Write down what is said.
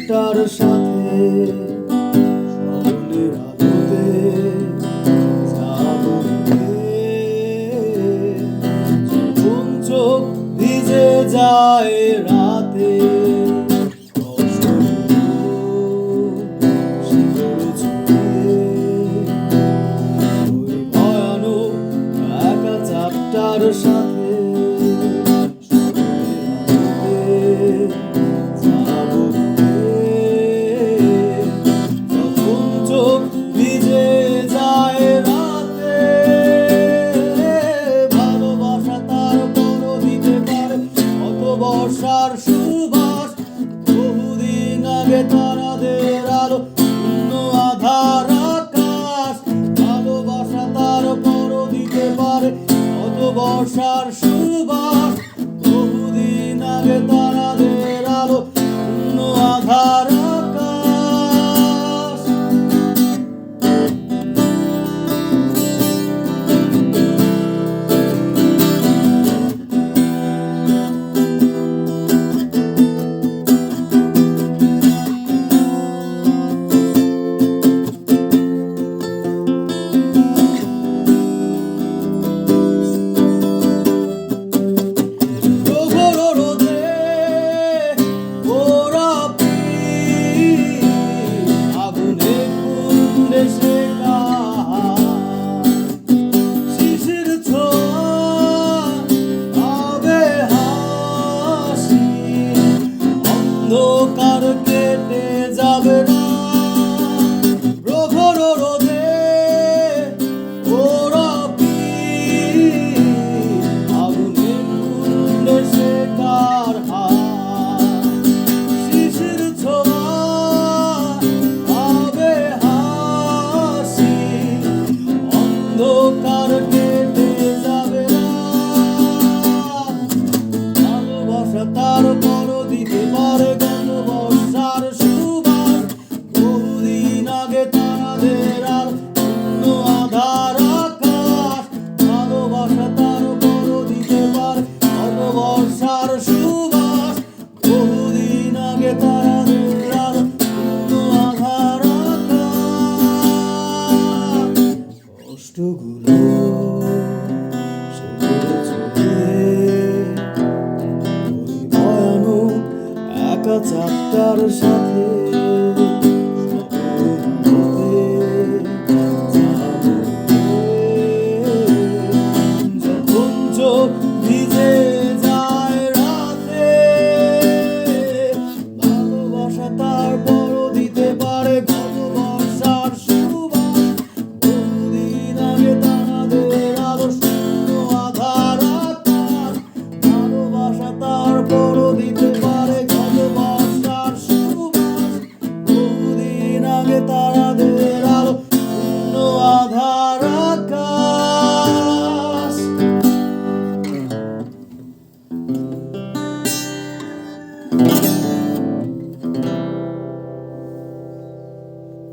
চারটার সাথে স্বপ্নের আলোতে যখন চোখ ভিজে যায় রাতে চারটার সাথে যখন চোখ ভিজে যায় রাতে ভালোবাসা তার বড় দিতে পারে কত বর্ষার সুবাস বহুদিন আগে তারাদের আলো শূন্য আধার আকাশ ভালোবাসা তার বড় দিতে পারে কত বর্ষার সুবাস বহুদিন আগে তারাদের আলো শূন্য আধার আকাশ শিশির ছোঁয়া হাসি অন্ধকার কেটে যাবে না প্রখর রোদে ওরা আগুনে কুণ্ডে শেখার শিশির ছোঁয়া অন্ধকার কেটে যাবে না ভালোবাসা তার বড় দিতে পারে গত বর্ষার সুবাস বহুদিন আগে তারাদের আর শূন্য আধার আকাশ ভালোবাসা তার বড় দিতে পারে গত বর্ষার সুবাস বহুদিন আগে তারাদের আর শূন্য আধার আকাশ কষ্টগুলো ওই ভয়ানক একা চারটার সাথে